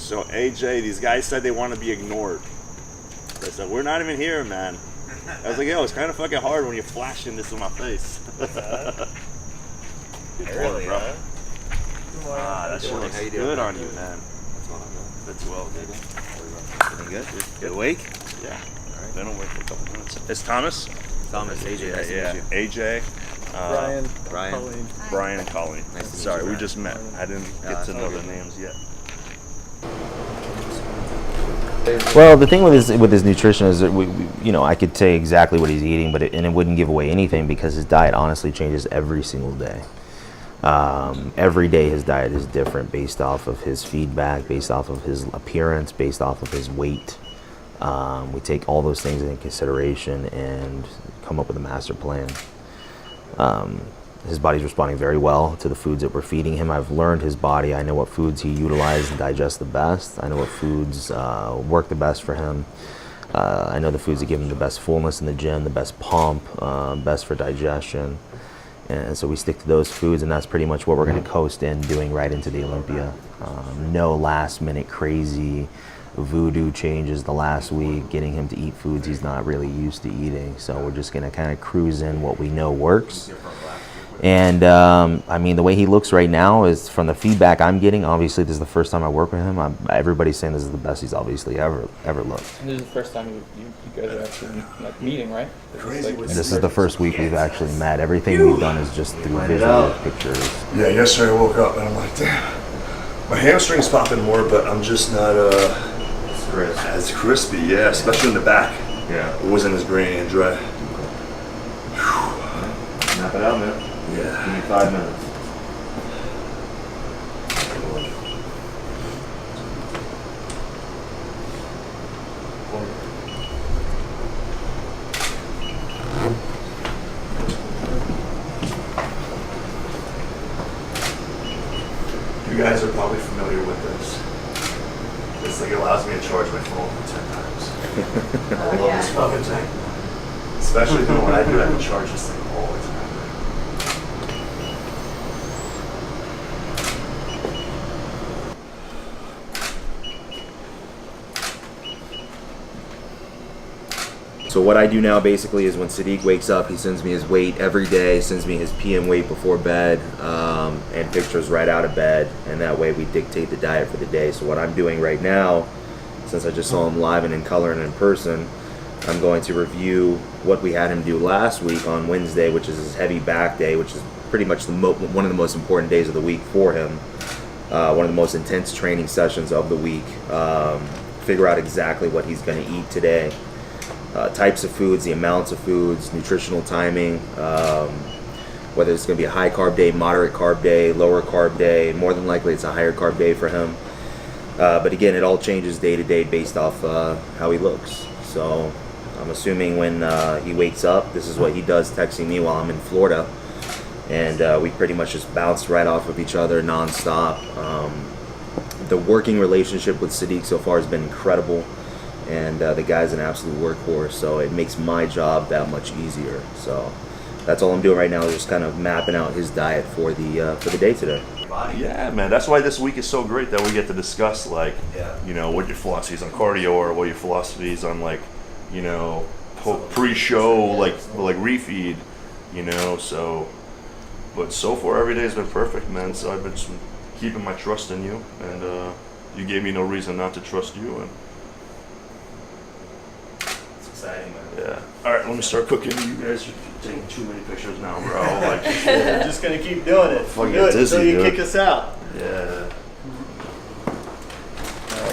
So AJ, these guys said they want to be ignored. They said, we're not even here, man. I was like, yo, it's kind of fucking hard when you're flashing this in my face. Early, huh? Ah, that shit looks good on you, man. Fits well, dude. Everything good? You awake? Yeah. All right. Been awake for a couple minutes. It's Thomas? Thomas, AJ, nice to meet you. AJ. Brian. Colleen. Brian and Colleen. Nice to meet Sorry, you, we Brian. just met. I didn't get to know the names yet. Well, the thing with his nutrition is that we you know, I could say exactly what he's eating, but it wouldn't give away anything because his diet honestly changes every single day. Every day his diet is different based off of his feedback, based off of his appearance, based off of his weight. We take all those things into consideration and come up with a master plan. His body's responding very well to the foods that we're feeding him. I've learned his body. I know what foods he utilizes and digests the best. I know what foods work the best for him. I know the foods that give him the best fullness in the gym, the best pump, best for digestion. And so we stick to those foods, and that's pretty much what we're going to coast in doing right into the Olympia. No last minute crazy voodoo changes the last week, getting him to eat foods he's not really used to eating. So we're just going to kind of cruise in what we know works. And I mean, the way he looks right now is from the feedback I'm getting. Obviously, this is the first time I work with him. Everybody's saying this is the best he's obviously ever looked. And this is the first time you guys are actually like meeting, right? This is the first week we've actually met. Everything we've done is just through visual pictures. Yeah, yesterday I woke up and I'm like, damn, my hamstring's popping more, but I'm just not as crispy. Yeah, especially in the back. Yeah. It wasn't as grainy and dry. Snap it out, man. Yeah. Give me 5 minutes. You guys are probably familiar with this. This thing allows me to charge my phone 10 times. I love this fucking thing. Especially doing what I do, I can charge this thing all the time. So what I do now basically is when Sadik wakes up, he sends me his weight every day, sends me his PM weight before bed, and pictures right out of bed, and that way we dictate the diet for the day. So what I'm doing right now, since I just saw him live and in color and in person, I'm going to review what we had him do last week on Wednesday, which is his heavy back day, which is pretty much one of the most important days of the week for him, one of the most intense training sessions of the week. Figure out exactly what he's going to eat today. Types of foods, the amounts of foods, nutritional timing, whether it's going to be a high carb day, moderate carb day, lower carb day. More than likely it's a higher carb day for him. But again, it all changes day to day based off how he looks. So I'm assuming when he wakes up, this is what he does texting me while I'm in Florida. And we pretty much just bounce right off of each other nonstop. The working relationship with Sadik so far has been incredible. And the guy's an absolute workhorse, so it makes my job that much easier. So that's all I'm doing right now, is just kind of mapping out his diet for the day today. Yeah, man. That's why this week is so great that we get to discuss, like, you know, what your philosophy is on cardio, or what your philosophy is on, like, you know, pre-show, like refeed, you know. So, but so far every day has been perfect, man. So I've been just keeping my trust in you, and you gave me no reason not to trust you. And Exciting, man. yeah. All right, let me start cooking. You guys are taking too many pictures now, bro. Like, We're just gonna keep doing it. Fucking Do it dizzy, until you dude. kick us out. yeah.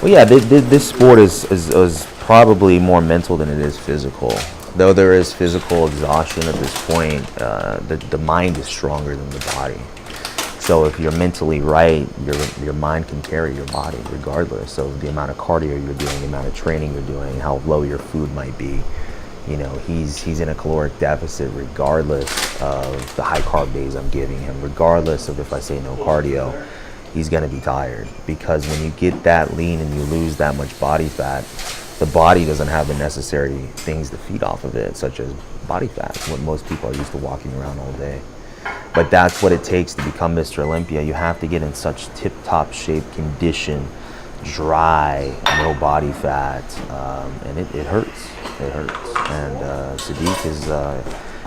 Well, yeah, this sport is probably more mental than it is physical. Though there is physical exhaustion at this point, the mind is stronger than the body. So if you're mentally right, your mind can carry your body regardless of the amount of cardio you're doing, the amount of training you're doing, how low your food might be. You know, he's in a caloric deficit regardless of the high carb days I'm giving him, regardless of if I say no cardio. He's going to be tired, because when you get that lean and you lose that much body fat, the body doesn't have the necessary things to feed off of it, such as body fat, what most people are used to walking around all day. But that's what it takes to become Mr. Olympia. You have to get in such tip-top shape, condition, dry, no body fat, and it hurts. It hurts. And Sadik has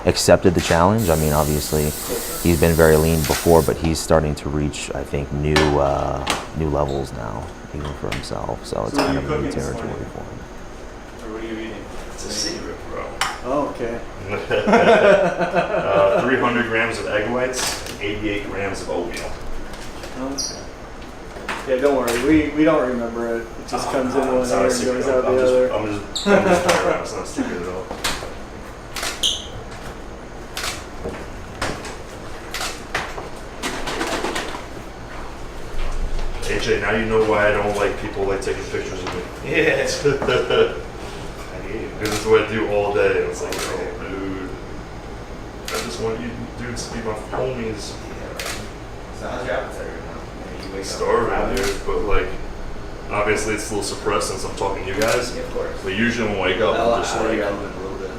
accepted the challenge. I mean, obviously, he's been very lean before, but he's starting to reach, I think, new levels now, even for himself. So it's kind of new territory for him. What are you eating? It's a secret, bro. Oh, okay. 300 grams of egg whites, 88 grams of oatmeal. Okay. Yeah, don't worry. We don't remember it. It just comes in one It's not ear a and secret. goes out the other. I'm just playing around. It's not a secret at all. AJ, now you know why I don't like people like taking pictures of me. Yeah. Because it's what I do all day. It's like, oh, dude, I just want you dudes to be my homies. So how's your appetite right now? You wake up Starving, dude, but like, obviously it's a little suppressed since I'm talking to you guys. Yeah, of course. But usually when I wake up, I'm just like, a little bit.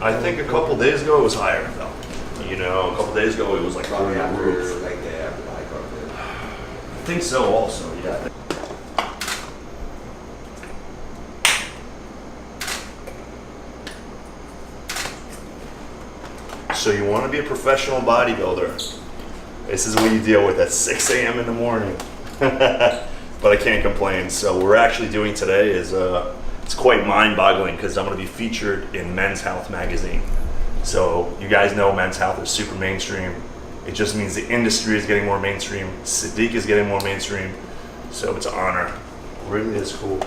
I think a couple days ago it was higher though. You know, a couple days ago it was like through the roof. like after the high carb day. I think so also, yeah. So you want to be a professional bodybuilder. This is what you deal with at 6 a.m. in the morning. But I can't complain. So what we're actually doing today is, it's quite mind-boggling because I'm going to be featured in Men's Health magazine. So you guys know Men's Health is super mainstream. It just means the industry is getting more mainstream. Sadik is getting more mainstream. So it's an honor. It really is cool.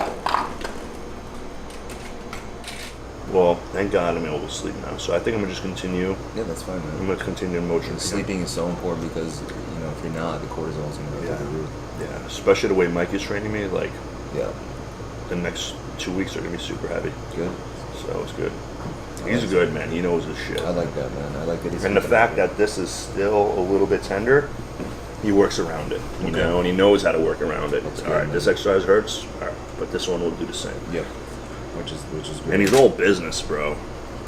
Well, thank God I'm able to sleep now. So I think I'm going to just continue. Yeah, that's fine, man. I'm going to continue in motion. Sleeping is so important because, you know, if you're not, the cortisol is going to go through the roof. Yeah, especially the way Mike is training me. Like, Yeah, the next 2 weeks are going to be super heavy. good. So it's good. He's good, man. He knows his shit. I like that, man. I like that he's... And the fact that this is still a little bit tender, he works around it, you know, and he knows how to work around it. That's All good, right, man. this exercise hurts, all right, but this one will do the same. Yeah, which is good. And he's all business, bro.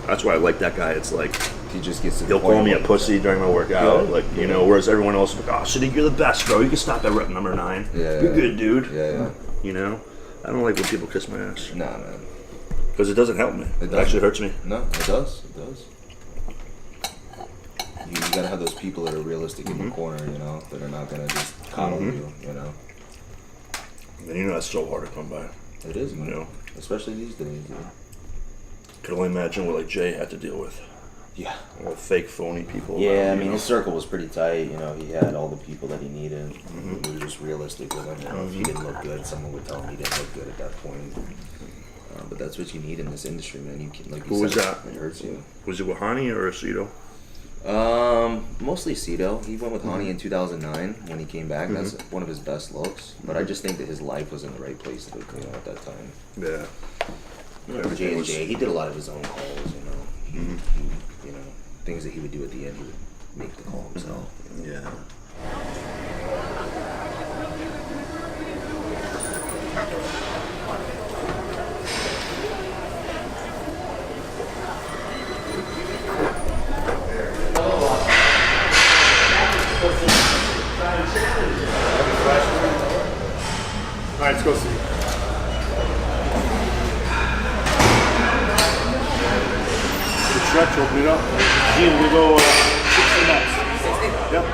That's why I like that guy. It's like, He just gets to the he'll point call me a where- pussy during my workout, Good. like, you know, whereas everyone else is like, oh, Sadik, you're the best, bro. You can stop at rep number 9. Yeah, You're good, dude. Yeah. You know? I don't like when people kiss my ass. Nah, man. Because it doesn't help me. It doesn't. actually hurts me. No, it does. It does. You gotta have those people that are realistic in your corner, you know, that are not gonna just coddle you, you know. And you know that's so hard to come by. It is, man. You know? Especially these days, dude. Could only imagine what like Jay had to deal with. Yeah. All the fake, phony people. Yeah, around, I you mean, know? his circle was pretty tight. You know, he had all the people that he needed. He was just realistic with him. You know, if he didn't look good, someone would tell him he didn't look good at that point. But that's what you need in this industry, man. You can, like you Who was said, that? It hurts you. Was it with Hani or Aceto? Mostly Cito. He went with Hani in 2009 when he came back. That's one of his best looks. But I just think that his life was in the right place, you know, at that time. Yeah. J&J, he did a lot of his own calls, you know. He, you know, things that he would do at the end, he would make the call himself. You know? Yeah. All right, let's go see. Stretch, open it up. Gene, we go 60 max. 60? Yep.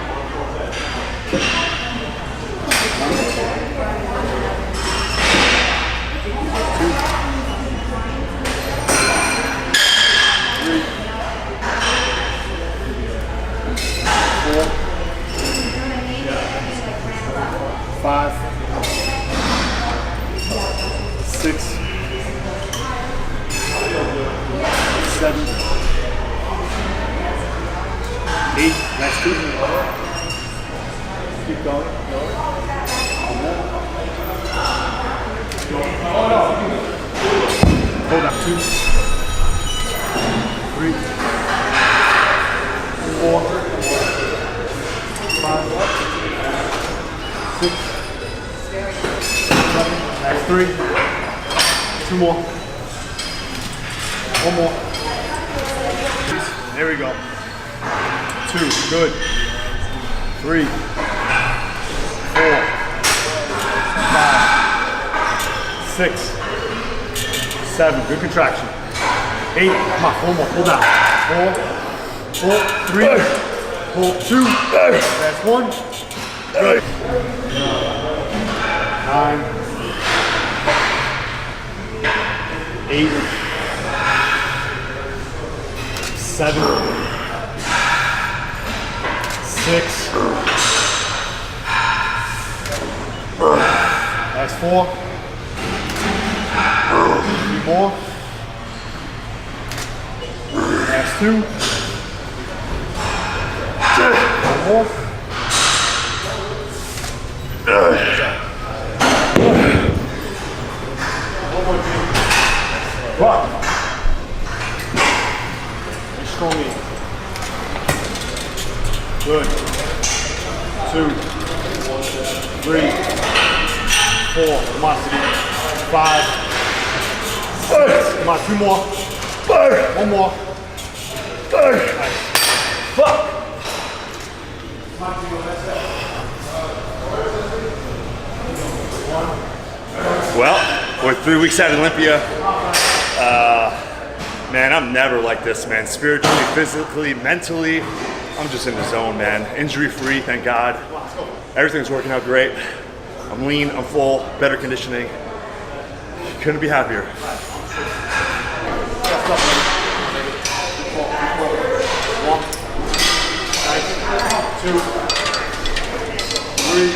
Next two. Keep going. Hold up. 2, 3, 4, 5, 6, 7. That's 3. 2 more. 1 more. There we go. 2, good. 3, 4, 6, 7, good contraction. 8, come on, 4 more, pull down. 4, 3, pull 2, that's 1. Good. 9, 8, 7, 6, that's 4, 3 more, that's 2, 1 more, Rock. And strong in. Good. 2, 3, 4. Come on, Sadik. 5, 6. Come on, 2 more. 1 more. Nice. Fuck. Well, we're 3 weeks out of Olympia. Man, I'm never like this, man. Spiritually, physically, mentally, I'm just in the zone, man. Injury-free, thank God. Everything's working out great. I'm lean, I'm full, better conditioning. Couldn't be happier. 2, 3,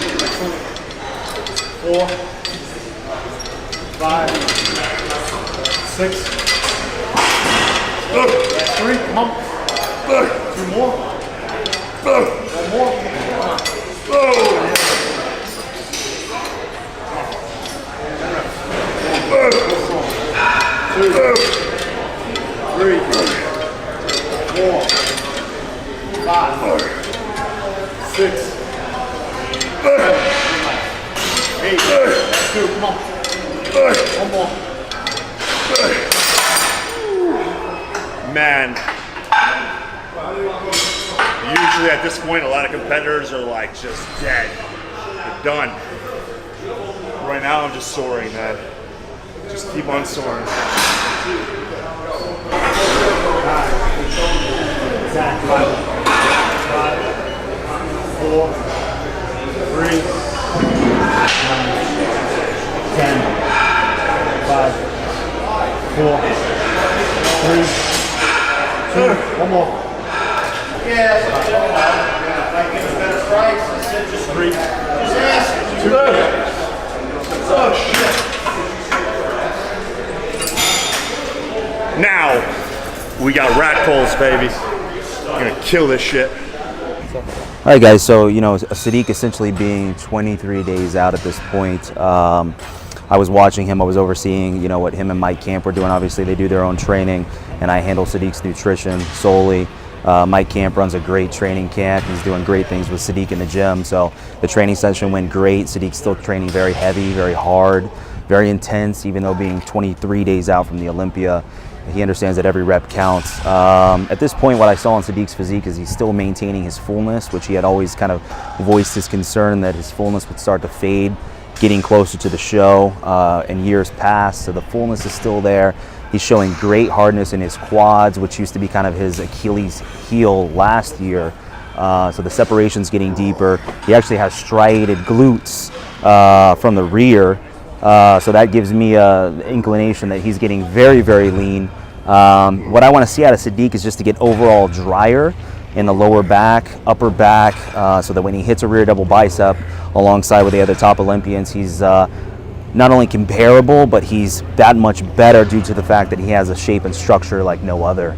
4, 5, 6. 3, come on. 2 more. 1 more. 2, 3, 4, 5, 6, 7, 8. That's 2, come on. 1 more. Man, usually at this point, a lot of competitors are like just dead. They're done. Right now, I'm just soaring, man. Just keep on soaring. 5, 4, 3, 10, 5, 4, 3, 2, 1 more. Yeah, that's like it's better strikes. It's just 3, just 2. oh shit. Now, we got rat poles, baby. We're gonna kill this shit. All right, guys, so, you know, Sadik essentially being 23 days out at this point. I was watching him, I was overseeing, you know, what him and Mike Camp were doing. Obviously, they do their own training, and I handle Sadik's nutrition solely. Mike Camp runs a great training camp. He's doing great things with Sadik in the gym. So the training session went great. Sadik's still training very heavy, very hard, very intense, even though being 23 days out from the Olympia. He understands that every rep counts. At this point, what I saw in Sadik's physique is he's still maintaining his fullness, which he had always kind of voiced his concern that his fullness would start to fade, getting closer to the show in years past. So the fullness is still there. He's showing great hardness in his quads, which used to be kind of his Achilles heel last year. So the separation's getting deeper. He actually has striated glutes from the rear. So that gives me an inclination that he's getting very, very lean. What I want to see out of Sadik is just to get overall drier in the lower back, upper back, so that when he hits a rear double bicep alongside with the other top Olympians, he's not only comparable, but he's that much better due to the fact that he has a shape and structure like no other.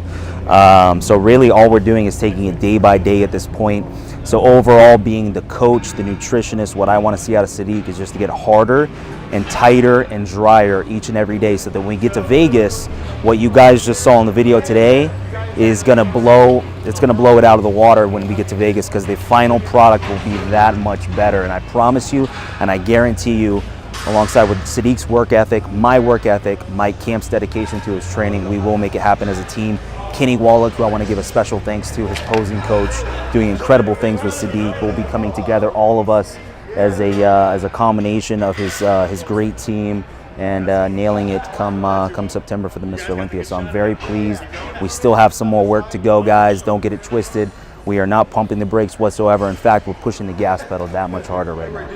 So really all we're doing is taking it day by day at this point. So overall, being the coach, the nutritionist, what I want to see out of Sadik is just to get harder and tighter and drier each and every day, so that when we get to Vegas, what you guys just saw in the video today is gonna blow, it's gonna blow it out of the water when we get to Vegas, because the final product will be that much better. And I promise you, and I guarantee you, alongside with Sadik's work ethic, my work ethic, Mike Camp's dedication to his training, we will make it happen as a team. Kenny Wallach, who I want to give a special thanks to, his posing coach, doing incredible things with Sadik. We'll be coming together, all of us, as a combination of his great team and nailing it come September for the Mr. Olympia. So I'm very pleased. We still have some more work to go, guys. Don't get it twisted. We are not pumping the brakes whatsoever. In fact, we're pushing the gas pedal that much harder right now.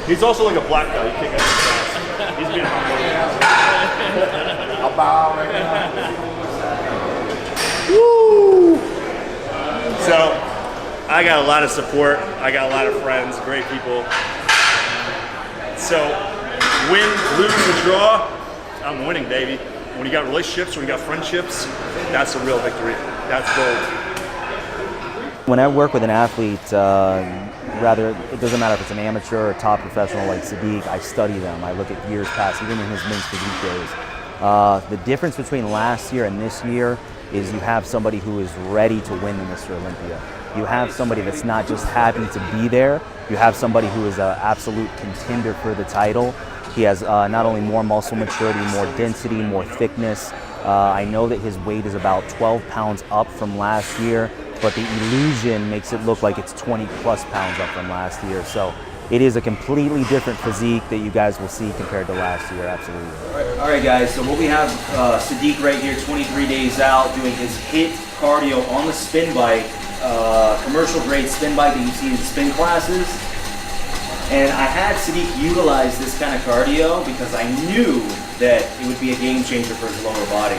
He's also like a black guy. You can't get his ass. He's being humble. I'll bow right now. Woo! So, I got a lot of support. I got a lot of friends, great people. So, win, lose, or draw, I'm winning, baby. When you got relationships, when you got friendships, that's a real victory. That's gold. When I work with an athlete, rather, it doesn't matter if it's an amateur or top professional like Sadik, I study them. I look at years past, even in his men's physique days. The difference between last year and this year is you have somebody who is ready to win the Mr. Olympia. You have somebody that's not just happy to be there. You have somebody who is an absolute contender for the title. He has not only more muscle maturity, more density, more thickness. I know that his weight is about 12 pounds up from last year, but the illusion makes it look like it's 20 plus pounds up from last year. So it is a completely different physique that you guys will see compared to last year, absolutely. All right, guys, so what we have Sadik right here, 23 days out, doing his HIIT cardio on the spin bike, commercial grade spin bike that you see in spin classes. And I had Sadik utilize this kind of cardio because I knew that it would be a game changer for his lower body.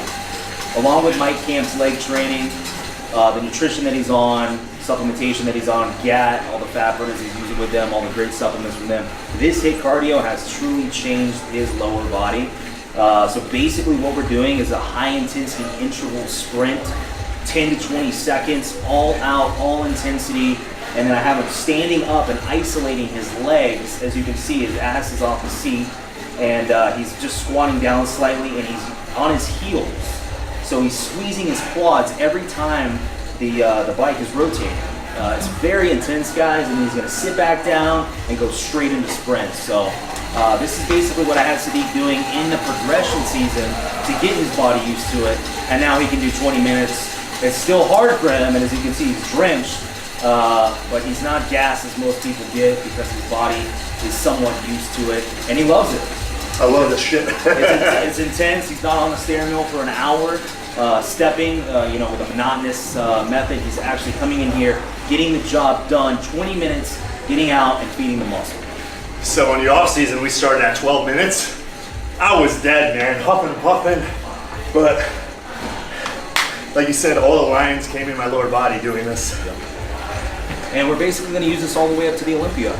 Along with Mike Camp's leg training, the nutrition that he's on, supplementation that he's on, GAT, all the fat burners he's using with them, all the great supplements from them. This HIIT cardio has truly changed his lower body. So basically what we're doing is a high intensity interval sprint, 10 to 20 seconds, all out, all intensity. And then I have him standing up and isolating his legs. As you can see, his ass is off the seat, and he's just squatting down slightly, and he's on his heels. So he's squeezing his quads every time the bike is rotating. It's very intense, guys, and he's gonna sit back down and go straight into sprints. So this is basically what I had Sadik doing in the progression season to get his body used to it, and now he can do 20 minutes. It's still hard for him, and as you can see, he's drenched. But he's not gassed as most people get because his body is somewhat used to it, and he loves it. I love this shit. It's intense. He's not on the stair mill for an hour, stepping, with a monotonous method. He's actually coming in here, getting the job done, 20 minutes, getting out and feeding the muscle. So in the off season, we started at 12 minutes. I was dead, man, huffing and puffing, but like you said, all the lines came in my lower body doing this. And we're basically going to use this all the way up to the Olympia.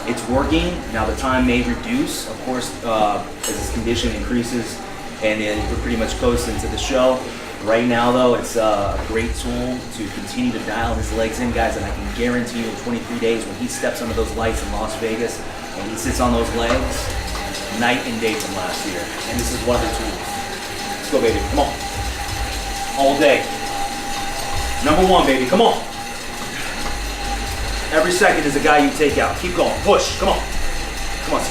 It's working. Now the time may reduce, of course, as his condition increases, and then we're pretty much close into the show. Right now, though, it's a great tool to continue to dial his legs in, guys, and I can guarantee you in 23 days when he steps under those lights in Las Vegas and he sits on those legs, night and day from last year. And this is one of the tools. Let's go, baby. Come on. All day. Number one, baby. Come on. Every second is a guy you take out. Keep going. Push. Come on. Come on.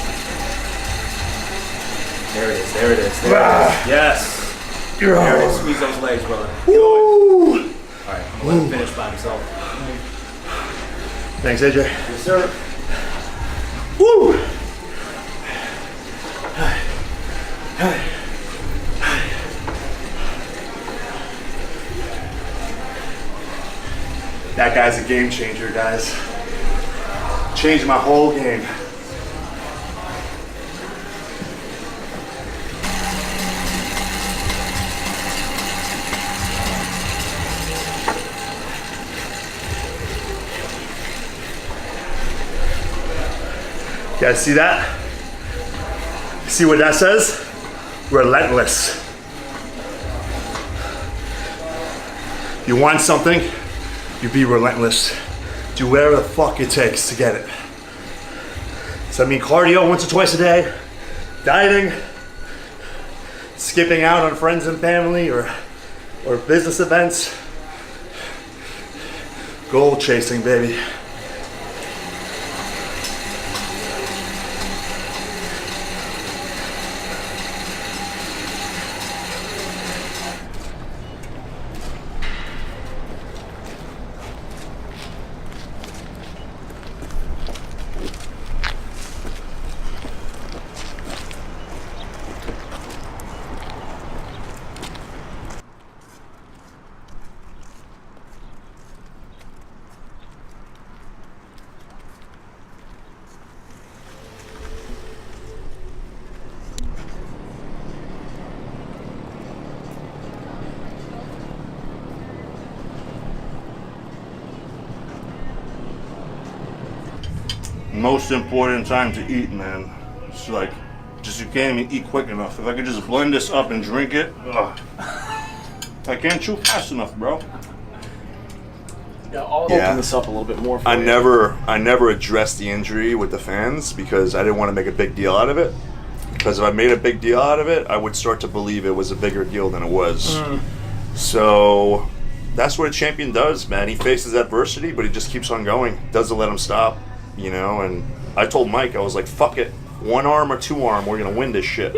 There it is. There it is. There it is. Yes. There it is. Squeeze those legs, brother. Woo! All right. I'm going to let him finish by himself. Thanks, AJ. Yes, sir. Woo! That guy's a game changer, guys. Changed my whole game. You guys see that? See what that says? Relentless. You want something? You be relentless. Do whatever the fuck it takes to get it. So I mean cardio once or twice a day, dieting, skipping out on friends and family or business events, goal chasing, baby. most important time to eat, man. It's like, just you can't even eat quick enough. If I could just blend this up and drink it, I can't chew fast enough, bro. Yeah, I'll open this up a little bit more for I you. never addressed the injury with the fans because I didn't want to make a big deal out of it. Because if I made a big deal out of it, I would start to believe it was a bigger deal than it was. So that's what a champion does, man. He faces adversity, but he just keeps on going. Doesn't let him stop, you know. And I told Mike, I was like, fuck it. 1 arm or 2 arm, we're going to win this shit.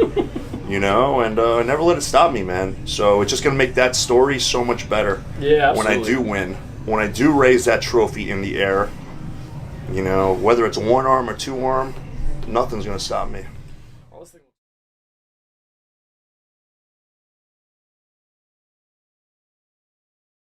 You know, and I never let it stop me, man. So it's just going to make that story so much better. Yeah, when absolutely. I do win. When I do raise that trophy in the air, you know, whether it's 1 arm or 2 arm, nothing's going to stop me. I was thinking-